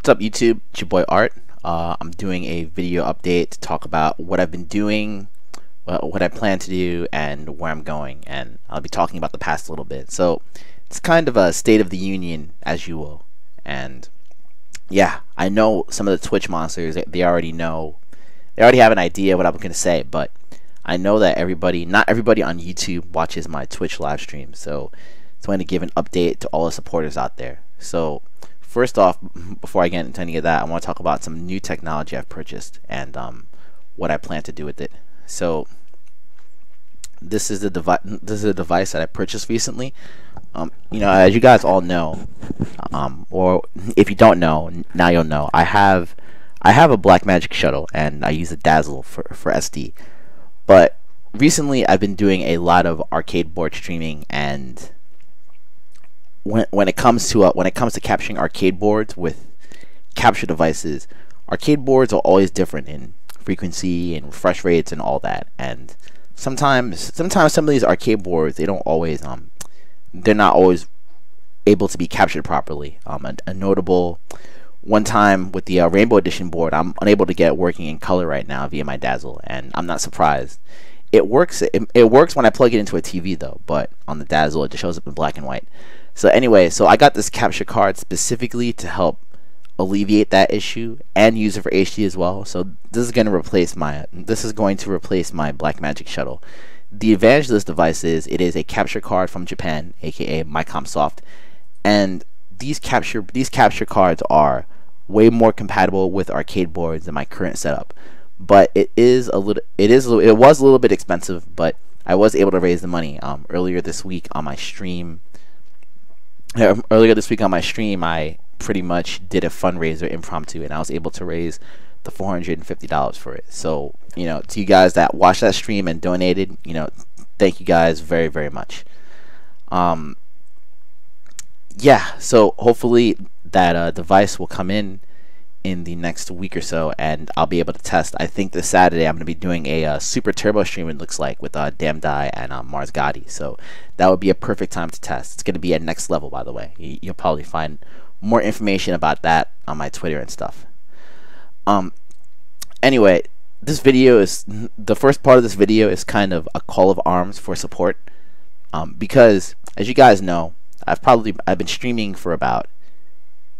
What's up, YouTube? It's your boy Art. I'm doing a video update to talk about what I've been doing, what I plan to do, and where I'm going. And I'll be talking about the past a little bit. So it's kind of a state of the union, as you will. And yeah, I know some of the Twitch monsters, they already know, they already have an idea what I'm going to say. But I know that not everybody on YouTube watches my Twitch live stream. So it's going to give an update to all the supporters out there. So first off, before I get into any of that, I want to talk about some new technology I've purchased and what I plan to do with it. So this is a device that I purchased recently. As you guys all know, or if you don't know, now you'll know. I have a Blackmagic shuttle and I use a Dazzle for SD. But recently I've been doing a lot of arcade board streaming, and when it comes to capturing arcade boards with capture devices, arcade boards are always different in frequency and refresh rates and all that. And sometimes some of these arcade boards, they're not always able to be captured properly. A notable one time with the Rainbow Edition board, I'm unable to get it working in color right now via my Dazzle, and I'm not surprised. It works when I plug it into a TV though, but on the Dazzle it just shows up in black and white. So anyway, so I got this capture card specifically to help alleviate that issue and use it for HD as well. So this is going to replace my Blackmagic shuttle. The advantage of this device is it is a capture card from Japan, aka MyComSoft, and these capture cards are way more compatible with arcade boards than my current setup. But it was a little bit expensive, but I was able to raise the money earlier this week on my stream. I pretty much did a fundraiser impromptu, and I was able to raise the $450 for it. So, to you guys that watched that stream and donated, thank you guys very, very much. Yeah, so hopefully that device will come in the next week or so, and I'll be able to test. I think this Saturday I'm going to be doing a super turbo stream, it looks like, with Damn Die and Mars Gotti. So that would be a perfect time to test. It's going to be at next level, by the way. You'll probably find more information about that on my Twitter and stuff. Anyway, this video is the first part of this video is kind of a call of arms for support, because as you guys know, I've been streaming for about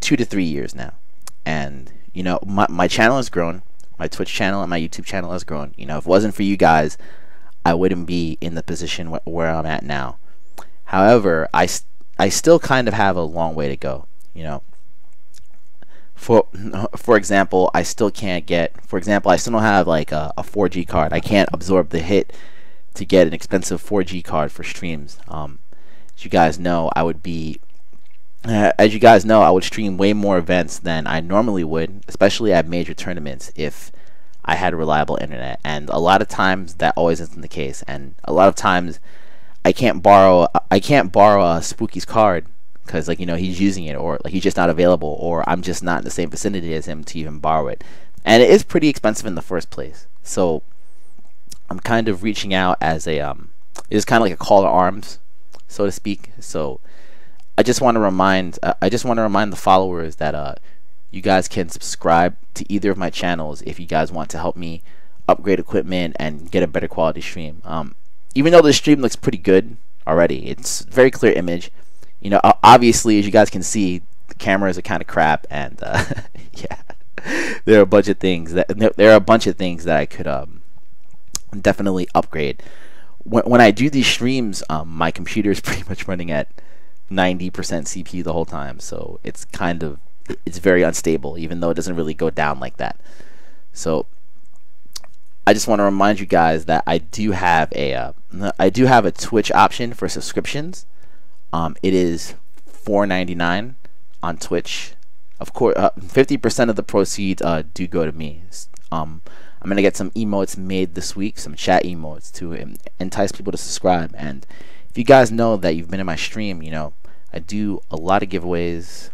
2 to 3 years now, and my channel has grown. My Twitch channel and my YouTube channel has grown. If it wasn't for you guys, I wouldn't be in the position where I'm at now. However, I still kind of have a long way to go. For example, I still don't have like a 4G card. I can't absorb the hit to get an expensive 4G card for streams. As you guys know, I would stream way more events than I normally would, especially at major tournaments, if I had reliable internet. And a lot of times that always isn't the case. And a lot of times I can't borrow Spooky's card because he's using it, or he's just not available, or I'm just not in the same vicinity as him to even borrow it. And it is pretty expensive in the first place. So I'm kind of reaching out as it's kind of like a call to arms, so to speak. So I just want to remind the followers that you guys can subscribe to either of my channels if you guys want to help me upgrade equipment and get a better quality stream. Even though the stream looks pretty good already, it's very clear image. Obviously, as you guys can see, the cameras are kind of crap, and yeah, there are a bunch of things that I could definitely upgrade. When I do these streams, my computer is pretty much running at 90% CPU the whole time, so it's very unstable, even though it doesn't really go down like that. So I just want to remind you guys that I do have a Twitch option for subscriptions. It is $4.99 on Twitch. Of course, 50% of the proceeds do go to me. I'm gonna get some emotes made this week, some chat emotes to entice people to subscribe. And if you guys know that you've been in my stream, I do a lot of giveaways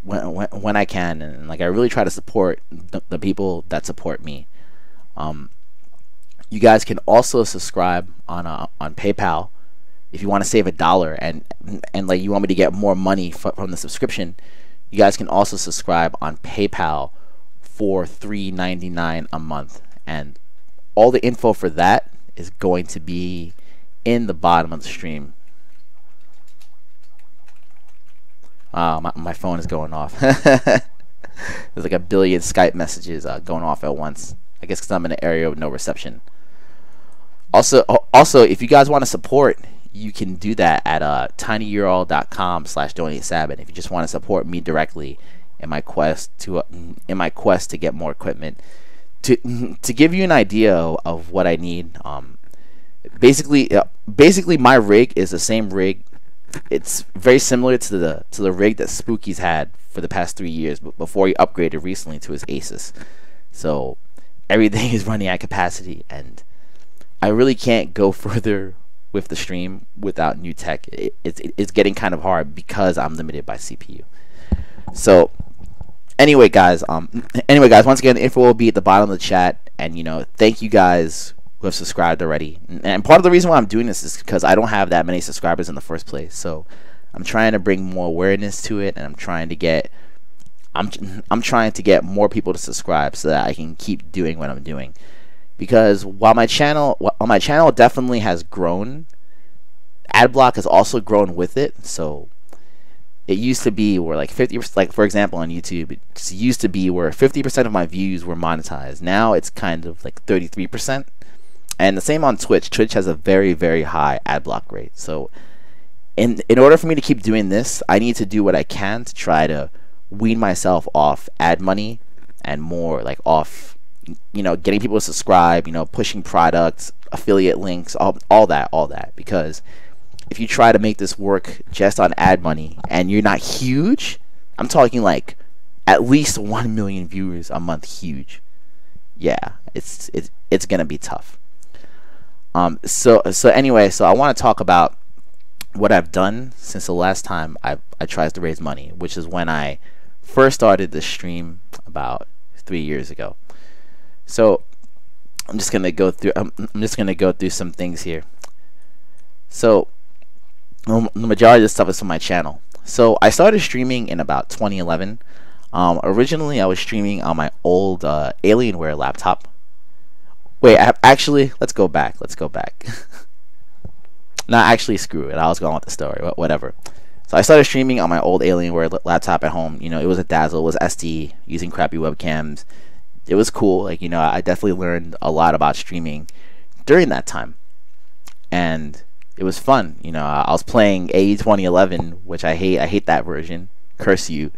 when I can, and I really try to support the people that support me. You guys can also subscribe on PayPal if you want to save $1 and you want me to get more money from the subscription. You guys can also subscribe on PayPal for $3.99 a month, and all the info for that is going to be in the bottom of the stream. My phone is going off. There's like a billion Skype messages going off at once. I guess because I'm in an area with no reception. Also, if you guys want to support, you can do that at tinyurl.com/donate Sabin. If you just want to support me directly in my quest to get more equipment, to give you an idea of what I need. Basically, my rig is the same rig. It's very similar to the rig that Spooky's had for the past 3 years, but before he upgraded recently to his Asus. So everything is running at capacity, and I really can't go further with the stream without new tech. It's getting kind of hard because I'm limited by CPU. So anyway, guys, once again, the info will be at the bottom of the chat, and thank you guys who have subscribed already. And part of the reason why I'm doing this is because I don't have that many subscribers in the first place. So I'm trying to bring more awareness to it, and I'm trying to get more people to subscribe so that I can keep doing what I'm doing. Because while my channel definitely has grown, AdBlock has also grown with it. So it used to be where like 50%, like for example on YouTube, it used to be where 50% of my views were monetized. Now it's kind of like 33%. And the same on Twitch. Twitch has a very, very high AdBlock rate. So in order for me to keep doing this, I need to do what I can to try to wean myself off ad money and more like off, getting people to subscribe, pushing products, affiliate links, all that. Because if you try to make this work just on ad money and you're not huge, I'm talking like at least 1 million viewers a month huge. Yeah, it's gonna be tough. So anyway, I want to talk about what I've done since the last time I tried to raise money, which is when I first started the stream about 3 years ago. So I'm just gonna go through some things here. So the majority of this stuff is from my channel. So I started streaming in about 2011. Originally I was streaming on my old Alienware laptop. Wait, actually, let's go back. No, actually, screw it. I was going with the story, but whatever. So I started streaming on my old Alienware laptop at home. It was a Dazzle, it was SD, using crappy webcams. It was cool. Like, I definitely learned a lot about streaming during that time, and it was fun. I was playing AE 2011, which I hate. I hate that version. Curse you.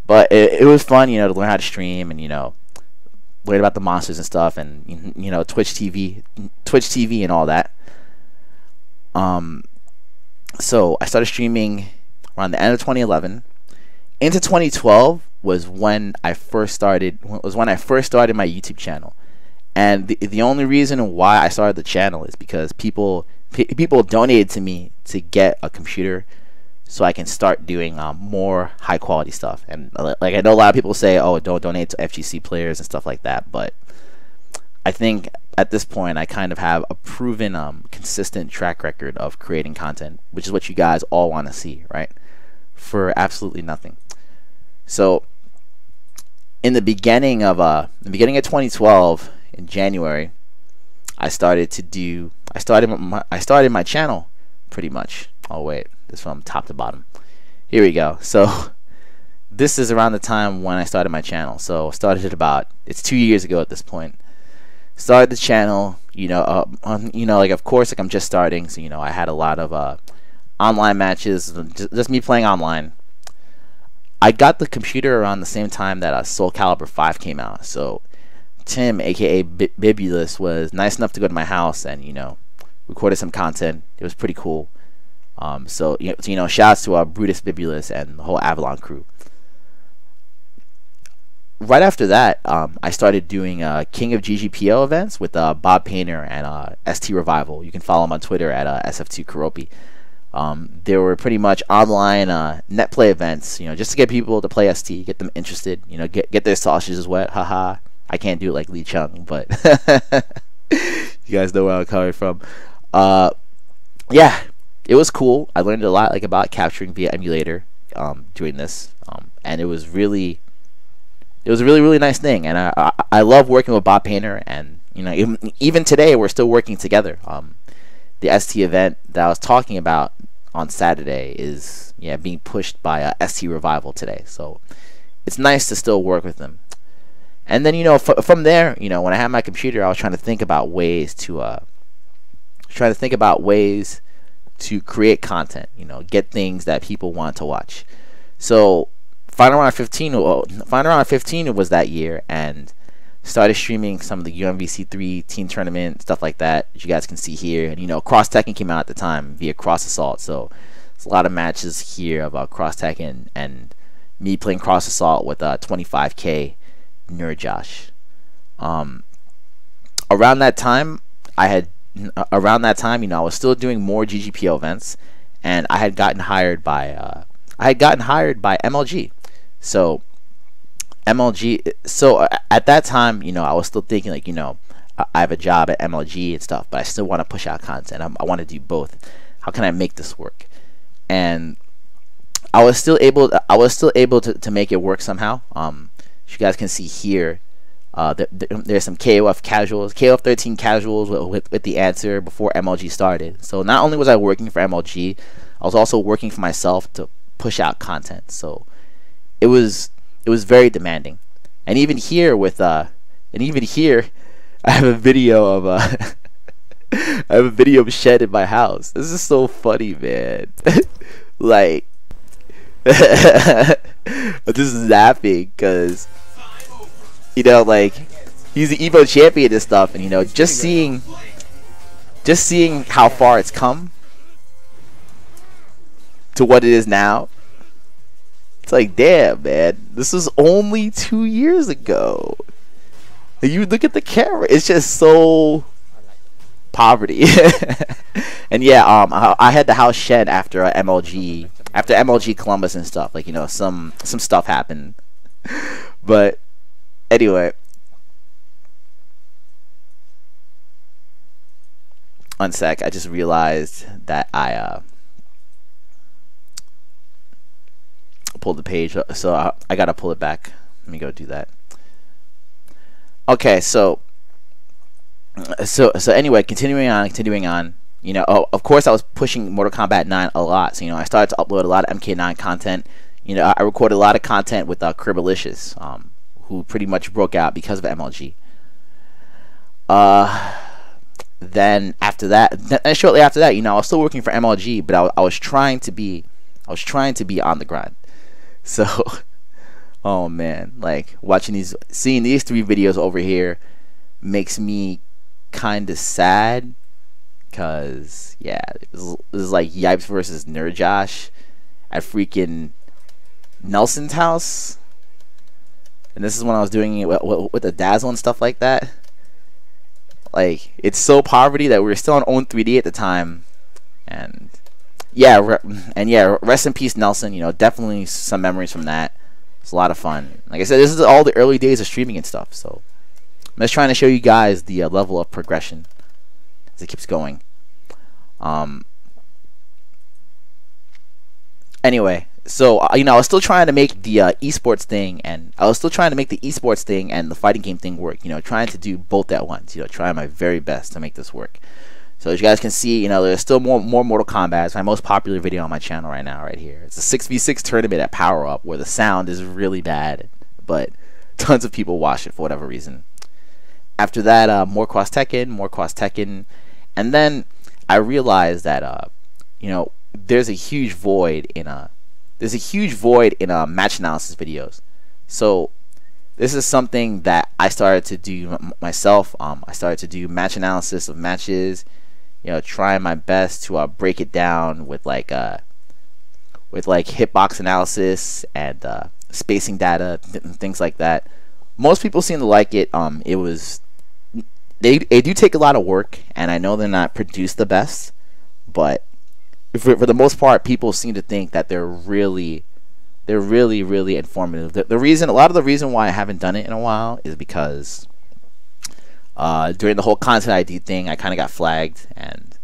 But it was fun, to learn how to stream and learn about the monsters and stuff, and Twitch TV and all that. So I started streaming around the end of 2011. Into 2012 was when I first started my YouTube channel. And the only reason why I started the channel is because people donated to me to get a computer so I can start doing more high quality stuff. And like, I know a lot of people say, oh, don't donate to FGC players and stuff like that, but I think at this point I kind of have a proven consistent track record of creating content, which is what you guys all want to see, right? For absolutely nothing. So in the beginning of 2012, in January, I started my channel pretty much. Oh wait, this from top to bottom. Here we go. So this is around the time when I started my channel. So I started it it's 2 years ago at this point. Started the channel, like of course, like I'm just starting, so I had a lot of online matches, just me playing online. I got the computer around the same time that Soul Calibur 5 came out. So Tim, aka Bibulus, was nice enough to go to my house and recorded some content. It was pretty cool. So shouts to Brutus Bibulus and the whole Avalon crew. Right after that, I started doing King of GGPO events with Bob Painter and ST Revival. You can follow him on Twitter at SF2Kuropi. They were pretty much online net play events, just to get people to play ST, get them interested, get their sausages wet. Haha, I can't do it like Lee Chung, but you guys know where I'm coming from. Yeah, it was cool. I learned a lot about capturing via emulator. doing this, and it was a really nice thing. And I love working with Bob Painter, and even today we're still working together. The ST event that I was talking about on Saturday is being pushed by ST Revival today, so it's nice to still work with them. And then from there, when I had my computer, I was trying to think about ways to create content, get things that people want to watch. So Final Round 15 was that year, and started streaming some of the UMVC3 team tournament stuff like that, as you guys can see here. And Cross Tekken came out at the time via Cross Assault, so it's a lot of matches here about Cross Tekken and me playing Cross Assault with 25K Nerd Josh. Around that time, I was still doing more GGPO events, and I had gotten hired by MLG. So at that time, I was still thinking like, I have a job at MLG and stuff, but I still want to push out content. I want to do both. How can I make this work? And I was still able to make it work somehow. As you guys can see here, there's some KOF casuals, KOF 13 casuals with the answer before MLG started. So not only was I working for MLG, I was also working for myself to push out content. So it was very demanding. And even here I have a video of Shed in my house. This is so funny, man. Like I'm just laughing because like he's the Evo champion and stuff, and just seeing how far it's come to what it is now. It's like, damn, man, this was only 2 years ago. You look at the camera, it's just so poverty. And I had the house shed after MLG Columbus and stuff. Like, some stuff happened. But anyway, one sec, I just realized that I pulled the page, so I gotta pull it back. Let me go do that. Okay, so anyway, continuing on. Of course I was pushing Mortal Kombat 9 a lot. So I started to upload a lot of MK9 content. I recorded a lot of content with Cribbalicious, who pretty much broke out because of MLG. Then after that, and shortly after that, I was still working for MLG, but I was trying to be on the grind. So, oh man, like seeing these 3 videos over here makes me kind of sad, cause this is like Yipes versus Nerd Josh at freaking Nelson's house, and this is when I was doing it with the Dazzle and stuff like that. Like, it's so poverty that we were still on Own 3D at the time, and rest in peace, Nelson. Definitely some memories from that. It's a lot of fun. Like I said, this is all the early days of streaming and stuff, so I'm just trying to show you guys the level of progression as it keeps going. Anyway, so I was still trying to make the esports thing, and the fighting game thing work. Trying to do both at once. Trying my very best to make this work. So as you guys can see, there's still more Mortal Kombat. It's my most popular video on my channel right now, right here. It's a 6v6 tournament at Power Up where the sound is really bad, but tons of people watch it for whatever reason. After that, more Cross Tekken, and then I realized that there's a huge void in match analysis videos. So this is something that I started to do myself. I started to do match analysis of matches. Trying my best to break it down with hitbox analysis and spacing data and things like that. Most people seem to like it. They do take a lot of work, and I know they're not produced the best, but for the most part, people seem to think that they're really informative. A lot of the reason why I haven't done it in a while is because during the whole content ID thing, I kind of got flagged, and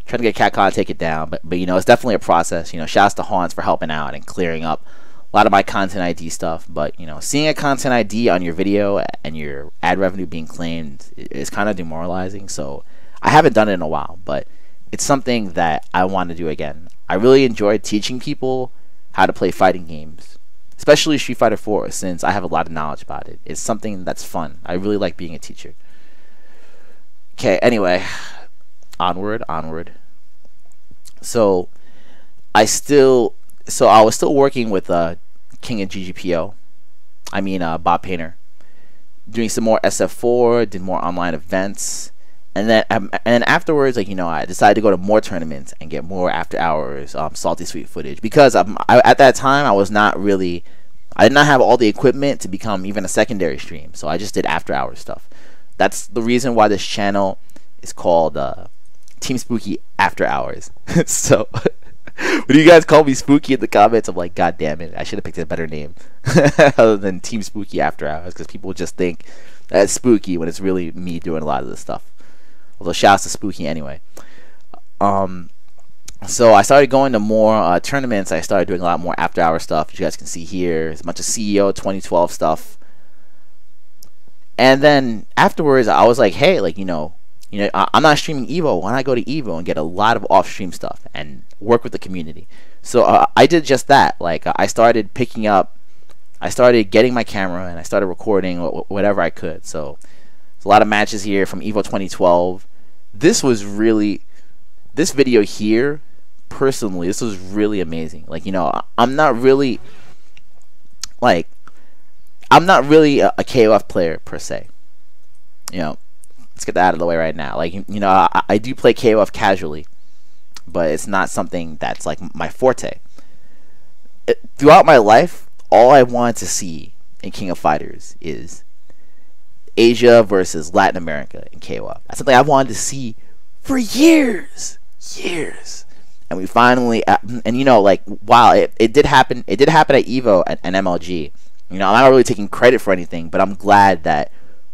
trying to get CatCon to take it down, but you know, it's definitely a process. You know, shouts to Hans for helping out and clearing up a lot of my content ID stuff. But you know, seeing a content ID on your video and your ad revenue being claimed is kind of demoralizing. So I haven't done it in a while, but it's something that I want to do again. I really enjoy teaching people how to play fighting games, especially Street Fighter 4, since I have a lot of knowledge about it. It's something that's fun. I really like being a teacher. Okay, anyway, onward. So I was still working with King of GGPO. I mean Bob Painter, doing some more SF4, did more online events, and then afterwards, like, you know, I decided to go to more tournaments and get more after hours salty sweet footage, because at that time I did not have all the equipment to become even a secondary stream, so I just did after hours stuff. That's the reason why this channel is called Team Spooky After Hours. So when you guys call me Spooky in the comments, I'm like, God damn it, I should have picked a better name other than Team Spooky After Hours, because people just think that it's spooky when it's really me doing a lot of this stuff. Although shouts to Spooky anyway. So I started going to more tournaments. I started doing a lot more after hour stuff. You guys can see here, there's a bunch of CEO 2012 stuff. And then afterwards, I was like, hey, like, you know, I'm not streaming Evo. Why not go to Evo and get a lot of off-stream stuff and work with the community? So I did just that. Like, I started getting my camera and I started recording whatever I could. So there's a lot of matches here from Evo 2012. This video here, personally, this was really amazing. Like, you know, I'm not really a KOF player per se. You know, let's get that out of the way right now. Like, you know, I do play KOF casually, but it's not something that's like my forte. Throughout my life, all I wanted to see in King of Fighters is Asia versus Latin America in KOF. That's something I wanted to see for years. And we finally, and you know, like, wow, it did happen. It did happen at Evo and MLG. You know, I'm not really taking credit for anything, but I'm glad that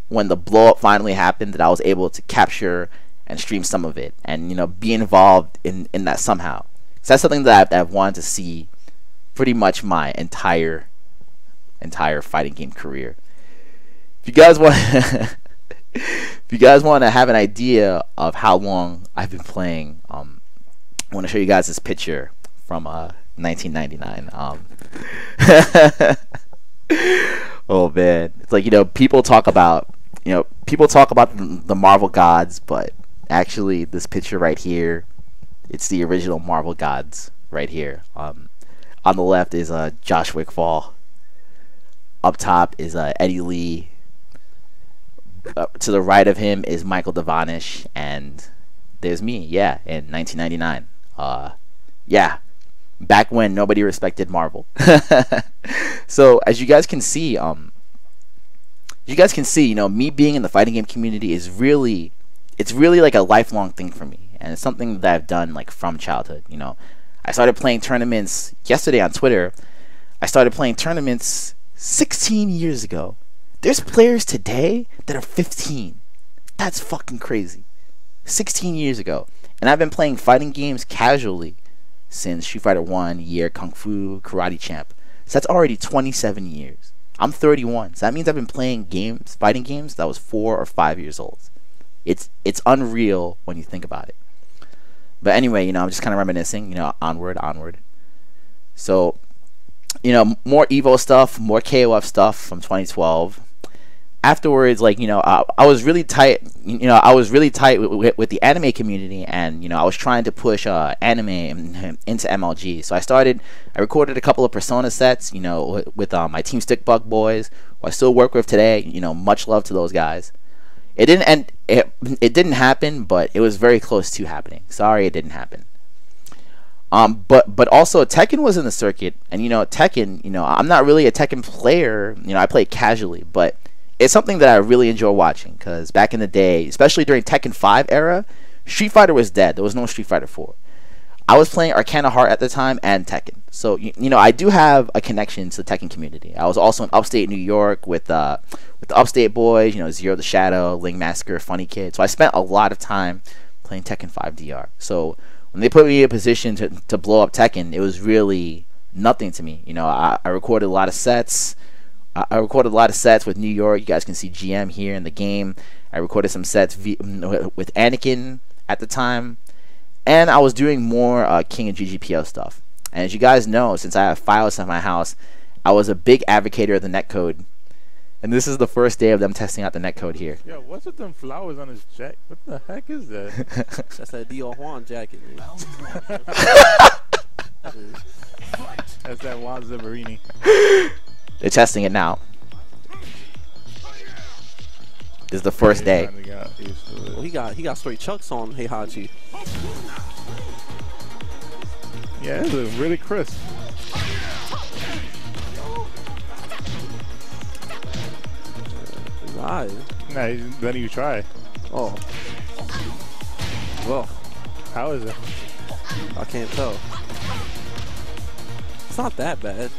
when the blow up finally happened, that I was able to capture and stream some of it, and, you know, be involved in that somehow. So that's something that I've wanted to see pretty much my entire fighting game career. If you guys want, if you guys want to have an idea of how long I've been playing, I want to show you guys this picture from 1999. Oh man, it's like, you know, people talk about the Marvel gods, but actually this picture right here, it's the original Marvel gods right here. On the left is Josh Wickfall. Up top is Eddie Lee. To the right of him is Michael Devonish, and there's me, yeah, in 1999. Yeah, back when nobody respected Marvel. So as you guys can see, you know, me being in the fighting game community is really, it's really like a lifelong thing for me, and it's something that I've done like from childhood. You know, I started playing tournaments yesterday on Twitter. I started playing tournaments 16 years ago. There's players today that are 15. That's fucking crazy. 16 years ago. And I've been playing fighting games casually since Street Fighter 1, year Kung Fu, Karate Champ. So that's already 27 years. I'm 31. So that means I've been playing games, fighting games, that was 4 or 5 years old. It's unreal when you think about it. But anyway, you know, I'm just kind of reminiscing, you know, onward. So, you know, more Evo stuff, more KOF stuff from 2012. Afterwards, like, you know, I was really tight. You know, I was really tight with the anime community, and, you know, I was trying to push anime into MLG. So I recorded a couple of Persona sets, you know, with my Team Stickbug boys, who I still work with today. You know, much love to those guys. It didn't happen, but it was very close to happening. Sorry, it didn't happen. But also Tekken was in the circuit, and, you know, Tekken, you know, I'm not really a Tekken player. You know, I play casually, but it's something that I really enjoy watching, because back in the day, especially during Tekken 5 era, Street Fighter was dead. There was no Street Fighter 4. I was playing Arcana Heart at the time and Tekken. So, you know, I do have a connection to the Tekken community. I was also in upstate New York with the Upstate Boys, you know, Zero the Shadow, Ling Massacre, Funny Kid. So I spent a lot of time playing Tekken 5 DR. So when they put me in a position to blow up Tekken, it was really nothing to me. You know, I recorded a lot of sets. I recorded a lot of sets with New York. You guys can see GM here in the game. I recorded some sets with Anakin at the time. And I was doing more King and GGPO stuff. And as you guys know, since I have files at my house, I was a big advocate of the netcode. And this is the first day of them testing out the netcode here. Yo, what's with them flowers on his jacket? What the heck is that? That's that Dior Juan jacket, man. That's that Juan Zamborini. They're testing it now. This is the first day. Well, he got straight chucks on Heihachi. Yeah, it's really crisp. Right. Nah, then you try. Oh. Well, how is it? I can't tell. It's not that bad.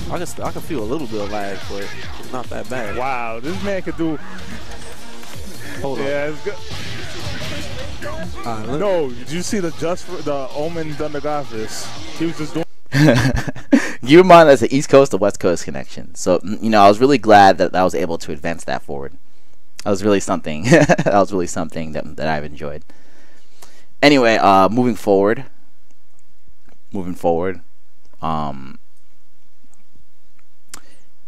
I can feel a little bit of lag, but it's not that bad. Wow, this man could do. Hold on. Yeah, it's good. No, did you see the Omen Thunder Goddess? He was just doing. Keep in mind that's the East Coast to West Coast connection. So, you know, I was really glad that I was able to advance that forward. That was really something. That was really something that I've enjoyed. Anyway, moving forward.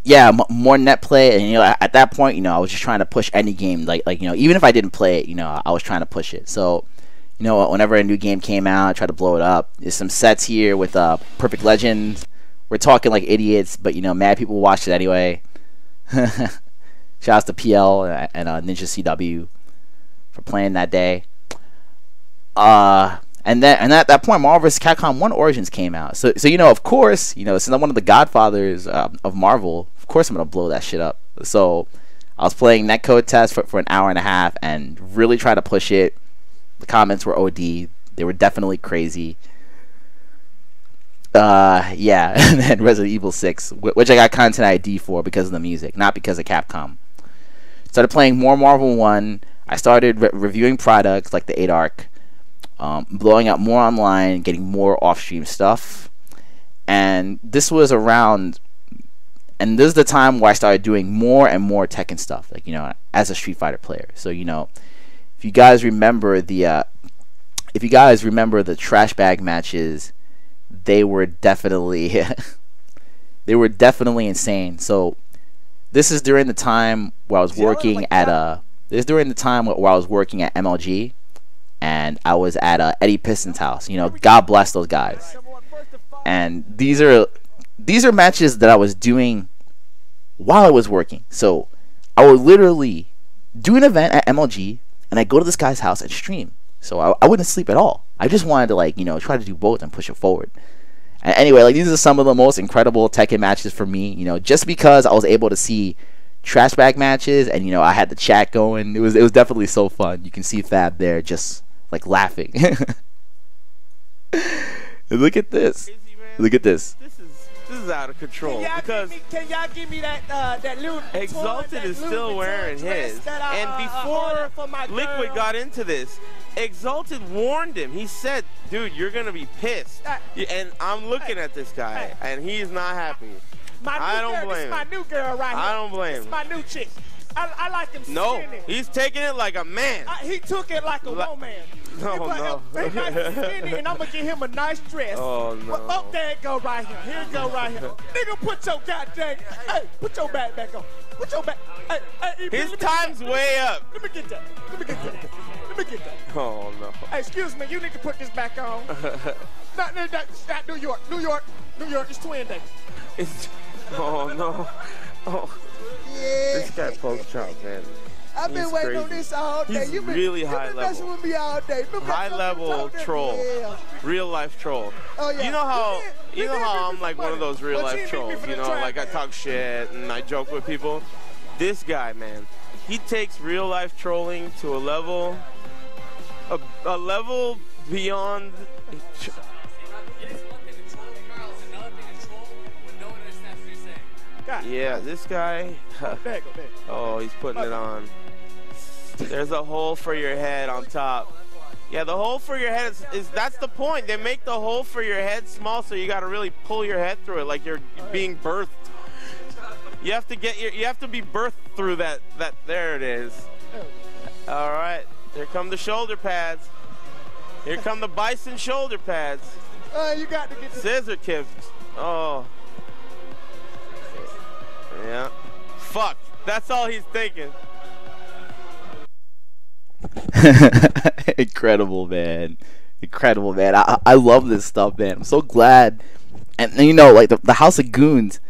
Yeah, more net play, and you know, at that point, you know, I was just trying to push any game, like you know, even if I didn't play it, you know, I was trying to push it. So, you know, whenever a new game came out, I tried to blow it up. There's some sets here with Perfect Legend. We're talking like idiots, but you know, mad people watched it anyway. Shouts to PL and Ninja CW for playing that day. And at that point, Marvel vs. Capcom 1 Origins came out. So you know, of course, you know, since I'm one of the godfathers of Marvel, of course I'm gonna blow that shit up. So I was playing netcode test for an hour and a half and really try to push it. The comments were OD. They were definitely crazy. Yeah, and then Resident Evil 6, which I got content ID for because of the music, not because of Capcom. Started playing more Marvel 1. I started reviewing products like the 8 Arc. Blowing out more online, getting more off-stream stuff, and this was around, and this is the time where I started doing more and more Tekken stuff, like, you know, as a Street Fighter player. So, you know, if you guys remember the trash bag matches, they were definitely insane. So this is during the time where I was working at MLG. And I was at Eddie Piston's house. You know, God bless those guys. And these are matches that I was doing while I was working. So I would literally do an event at MLG, and I go to this guy's house and stream. So I wouldn't sleep at all. I just wanted to, like, you know, try to do both and push it forward. And anyway, like, these are some of the most incredible Tekken matches for me. You know, just because I was able to see trash bag matches, and you know, I had the chat going. It was definitely so fun. You can see Fab there just like laughing. Look at this. Look at this. This is out of control. Can y'all give me that little Exalted is still wearing his. And before Liquid got into this, Exalted warned him. He said, dude, you're going to be pissed. And I'm looking at this guy, and he's not happy. I don't blame him. This is my new girl right here. I don't blame him. This is my new chick. I like him skinny. No, he's taking it like a man. He took it like a woman. No. He nice and skinny, and I'm going to get him a nice dress. Oh, no. Oh, there it go right here. Here it go right here. Nigga, put your goddamn, hey, put your back on. Put your back, hey, his time's way up. Let me get that. Oh, no. Hey, excuse me, you need to put this back on. not New York. New York, it's twin day. Oh, no. Oh. Yeah. This guy pokes chop, man. I've been waiting on this all day. He's really high level. Messing with me all day. High level troll. Yeah. Real life troll. Oh, yeah. You know how I'm like one of those real life trolls. You know, like I talk shit and I joke with people. This guy, man, he takes real life trolling to a level beyond. Yeah, this guy. Oh, he's putting it on. There's a hole for your head on top. Yeah, the hole for your head is that's the point. They make the hole for your head small, so you got to really pull your head through it like you're being birthed. You have to be birthed through that. There it is. All right, here come the shoulder pads. Here come the bison shoulder pads. You got to get scissor kicks. Oh. Yeah. Fuck. That's all he's thinking. Incredible, man. Incredible, man. I love this stuff, man. I'm so glad. And you know, like the House of Goons,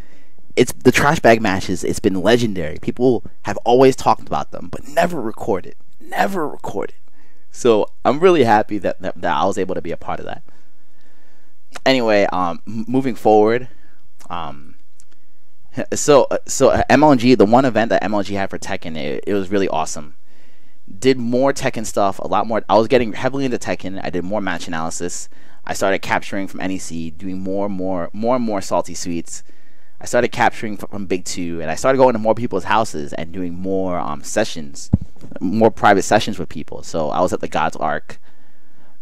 it's the trash bag matches. It's been legendary. People have always talked about them, but never recorded. Never recorded. So I'm really happy that I was able to be a part of that. Anyway, moving forward, so MLG, the one event that MLG had for Tekken, it was really awesome. Did more Tekken stuff, a lot more. I was getting heavily into Tekken. I did more match analysis. I started capturing from NEC, doing more and more salty sweets. I started capturing from Big 2, and I started going to more people's houses and doing more sessions, more private sessions with people. So I was at the Gods Arc,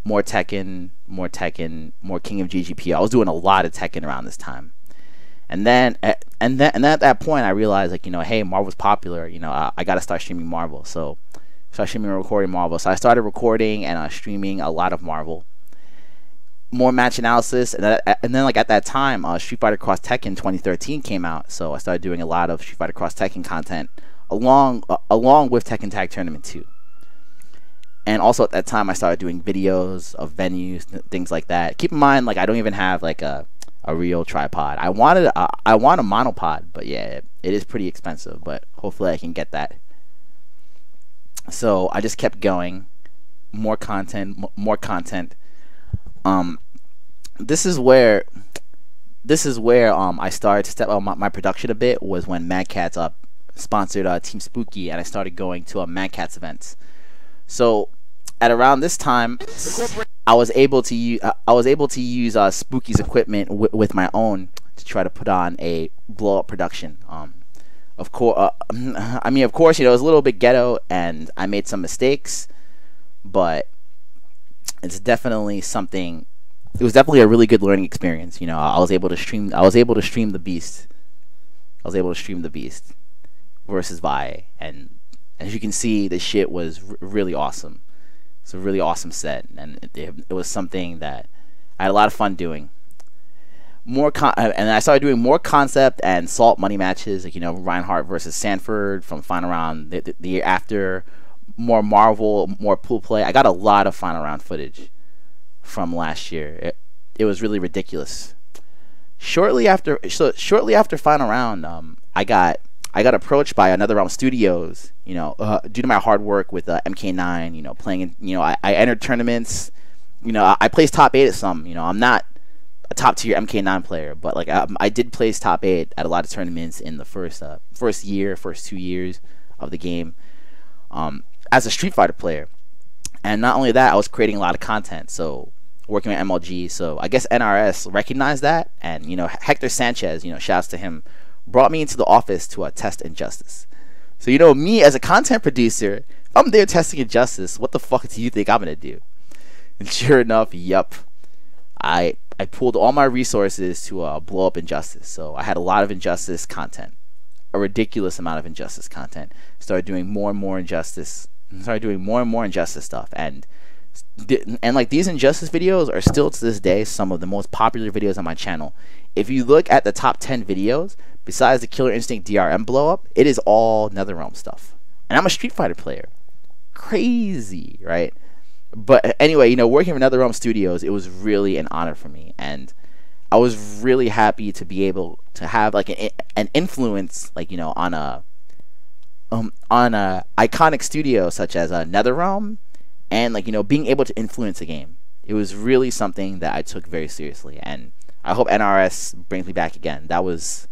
more Tekken, more King of GGP. I was doing a lot of Tekken around this time. And then at that point, I realized, like, you know, hey, Marvel's popular. You know, I got to start streaming Marvel. So I started streaming and recording Marvel. So I started recording and streaming a lot of Marvel. More match analysis, and then like at that time, Street Fighter Cross Tekken 2013 came out. So I started doing a lot of Street Fighter Cross Tekken content along with Tekken Tag Tournament 2. And also at that time, I started doing videos of venues, things like that. Keep in mind, like, I don't even have like a real tripod. I want a monopod, but yeah, it is pretty expensive. But hopefully I can get that. So I just kept going, more content, more content. This is where I started to step up my production a bit. Was when Mad Catz sponsored Team Spooky, and I started going to Mad Catz events. So at around this time, I was able to use Spooky's equipment with my own to try to put on a blow up production. Of course, I mean, of course, you know, it was a little bit ghetto, and I made some mistakes, but it's definitely something. It was definitely a really good learning experience. You know, I was able to stream the Beast. Versus Vi, and as you can see, the shit was really awesome. It's a really awesome set, and it was something that I had a lot of fun doing. And I started doing more concept and Salt money matches, like, you know, Reinhardt versus Sanford from Final Round the year after. More Marvel, more pool play. I got a lot of Final Round footage from last year. It was really ridiculous. Shortly after Final Round, I got approached by Another Realm Studios, you know, due to my hard work with MK9, you know, playing in, you know, I entered tournaments, you know, I placed top 8 at some, you know, I'm not a top tier MK9 player, but like I did place top 8 at a lot of tournaments in the first 2 years of the game, as a Street Fighter player. And not only that, I was creating a lot of content, so working with MLG, so I guess NRS recognized that, and, you know, Hector Sanchez, you know, shouts to him, brought me into the office to test Injustice. So, you know, me as a content producer, if I'm there testing Injustice, what the fuck do you think I'm gonna do? And sure enough, yep, I pulled all my resources to blow up Injustice. So I had a lot of Injustice content, a ridiculous amount of Injustice content. Started doing more and more Injustice. Started doing more and more Injustice stuff, and like, these Injustice videos are still to this day some of the most popular videos on my channel. If you look at the top 10 videos, besides the Killer Instinct DRM blow up, it is all NetherRealm stuff. And I'm a Street Fighter player. Crazy, right? But anyway, you know, working for NetherRealm Studios, it was really an honor for me, and I was really happy to be able to have like an influence, like, you know, on a iconic studio such as NetherRealm, and, like, you know, being able to influence a game. It was really something that I took very seriously, and I hope NRS brings me back again. That was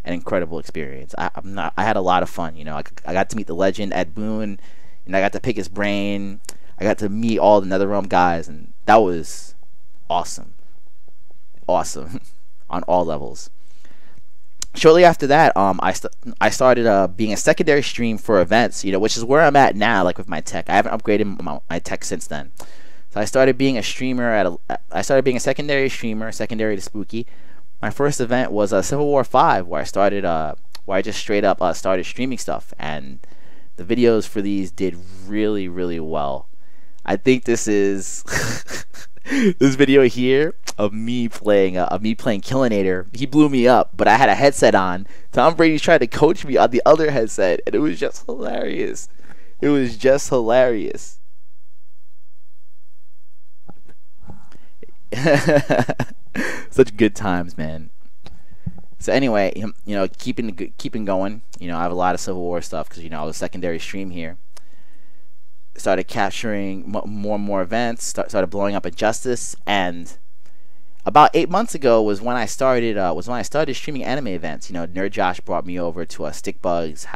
an incredible experience. I had a lot of fun. You know, I got to meet the legend Ed Boon, and I got to pick his brain. I got to meet all the NetherRealm guys, and that was awesome. Awesome on all levels. Shortly after that, I started being a secondary stream for events, you know, which is where I'm at now, like with my tech. I haven't upgraded my tech since then. So So I started being a streamer I started being a secondary streamer, secondary to Spooky. My first event was Civil War 5, where I just straight up started streaming stuff, and the videos for these did really, really well. I think this is this video here of me playing Killinator. He blew me up, but I had a headset on. Tom Brady's trying to coach me on the other headset, and it was just hilarious. It was just hilarious. Such good times, man. So anyway, keeping going. I have a lot of Civil War stuff because I was a secondary stream here. Started capturing more and more events. Started blowing up Injustice, and about 8 months ago was when I started streaming anime events. Nerd Josh brought me over to a Stickbug's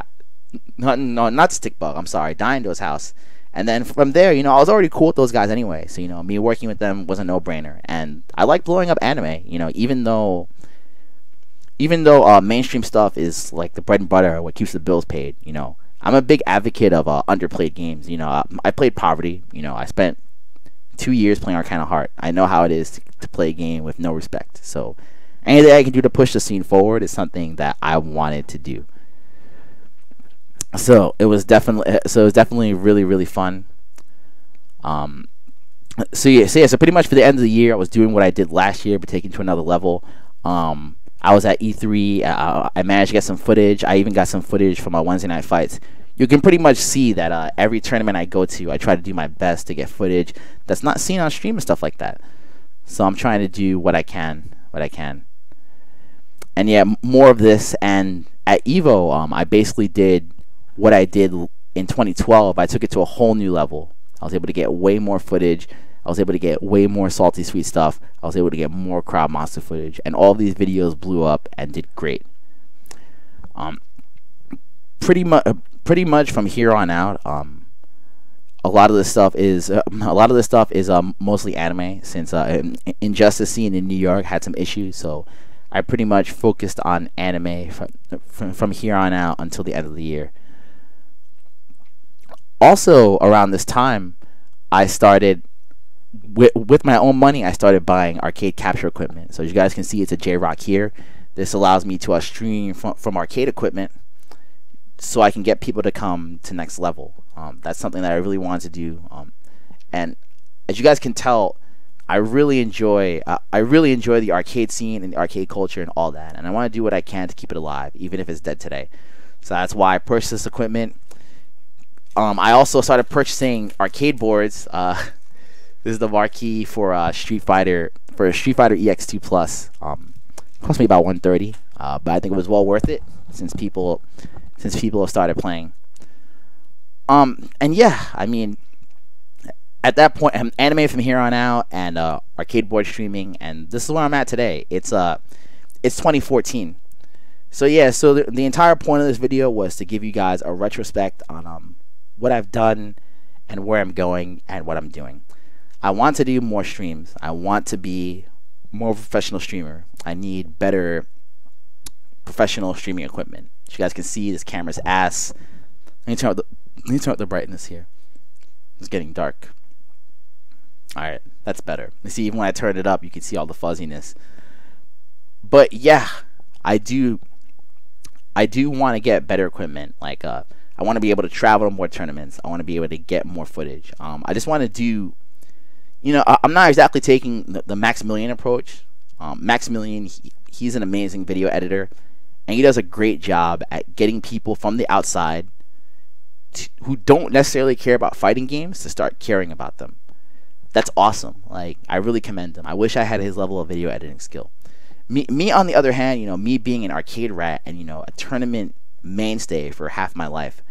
not Stickbug. I'm sorry, Dindo's house. And then from there, I was already cool with those guys anyway. So, me working with them was a no-brainer. And I like blowing up anime, even though mainstream stuff is like the bread and butter, what keeps the bills paid, I'm a big advocate of underplayed games. I played Poverty. I spent 2 years playing Arcana Heart. I know how it is to play a game with no respect. So anything I can do to push the scene forward is something that I wanted to do. So it was definitely really, really fun. So pretty much for the end of the year, I was doing what I did last year, but taking it to another level. I was at E3. I managed to get some footage. I even got some footage from my Wednesday night fights. You can pretty much see that every tournament I go to, I try to do my best to get footage that's not seen on stream and stuff like that. So I'm trying to do what I can. And yeah, more of this. And at Evo, I basically did what I did in 2012. I took it to a whole new level. I was able to get way more footage. I was able to get way more salty sweet stuff. I was able to get more crowd monster footage, and all these videos blew up and did great. Pretty much from here on out, a lot of this stuff is mostly anime, since Injustice scene in New York had some issues, so I pretty much focused on anime from here on out until the end of the year. Also, around this time, I started, with my own money, I started buying arcade capture equipment. So as you guys can see, it's a J-Rock here. This allows me to stream from arcade equipment, so I can get people to come to next level. That's something that I really wanted to do. And as you guys can tell, I really enjoy the arcade scene and the arcade culture and all that. And I want to do what I can to keep it alive, even if it's dead today. So that's why I purchased this equipment. I also started purchasing arcade boards. This is the marquee for Street Fighter EX2 Plus. Cost me about $130, but I think it was well worth it since people have started playing. And yeah, I mean, at that point, I'm anime from here on out, and arcade board streaming, and this is where I'm at today. It's 2014. So yeah, so the entire point of this video was to give you guys a retrospect on what I've done and where I'm going and what I'm doing. I want to do more streams. I want to be more of a professional streamer. I need better professional streaming equipment. As you guys can see, this camera's ass. Let me turn up the brightness here. It's getting dark. Alright, that's better. You see, even when I turn it up, you can see all the fuzziness. But yeah, I do want to get better equipment. Like I want to be able to travel to more tournaments. I want to be able to get more footage. I just want to do, I'm not exactly taking the Maximilian approach. Maximilian, he's an amazing video editor, and he does a great job at getting people from the outside who don't necessarily care about fighting games to start caring about them. That's awesome. Like, I really commend him. I wish I had his level of video editing skill. Me on the other hand, me being an arcade rat and a tournament mainstay for half my life,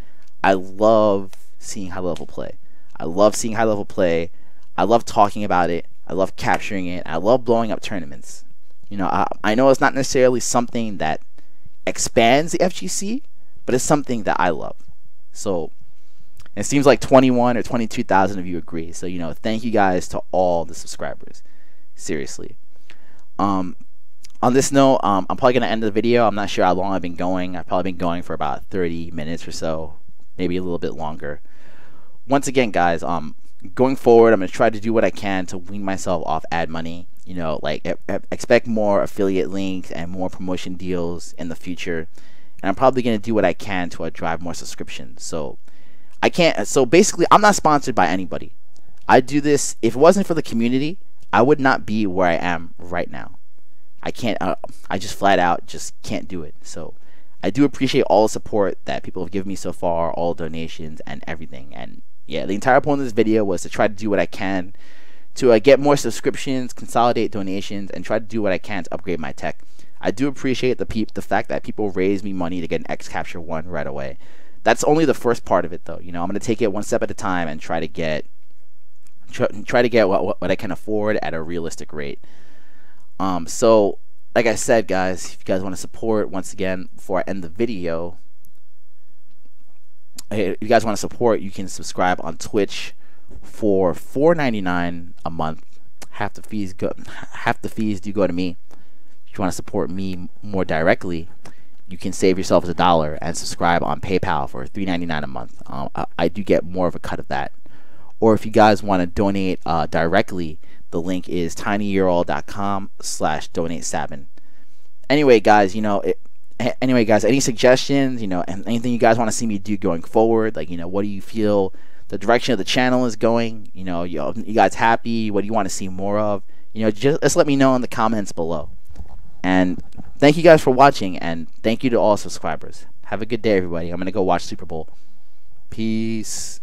I love seeing high level play. I love seeing high level play. I love talking about it. I love capturing it. I love blowing up tournaments. I know it's not necessarily something that expands the FGC, but it's something that I love. So it seems like 21 or 22,000 of you agree. So thank you guys to all the subscribers. Seriously. On this note, I'm probably gonna end the video. I'm not sure how long I've been going. I've probably been going for about 30 minutes or so, maybe a little bit longer. Once again, guys, going forward, I'm going to try to do what I can to wean myself off ad money. You know, like expect more affiliate links and more promotion deals in the future. And I'm probably going to do what I can to drive more subscriptions. So I can't. So basically, I'm not sponsored by anybody. I do this. If it wasn't for the community, I would not be where I am right now. I can't. I just flat out just can't do it. So I do appreciate all the support that people have given me so far, all donations and everything. And yeah, the entire point of this video was to try to do what I can to get more subscriptions, consolidate donations, and try to do what I can to upgrade my tech. I do appreciate the fact that people raise me money to get an X Capture 1 right away. That's only the first part of it, though. You know, I'm going to take it one step at a time and try to get what I can afford at a realistic rate. So like I said, guys, if you guys want to support, once again, before I end the video, if you guys want to support, you can subscribe on Twitch for $4.99 a month. Half the fees do go to me. If you want to support me more directly, you can save yourself $1 and subscribe on PayPal for $3.99 a month. I do get more of a cut of that. Or if you guys want to donate directly, the link is tinyurl.com/donate Sabin. Anyway, guys, you know, any suggestions, you know, and anything you guys want to see me do going forward, like, you know, what do you feel the direction of the channel is going? You know, you guys happy? What do you want to see more of? You know, just let me know in the comments below. And thank you guys for watching, and thank you to all subscribers. Have a good day, everybody. I'm gonna go watch Super Bowl. Peace.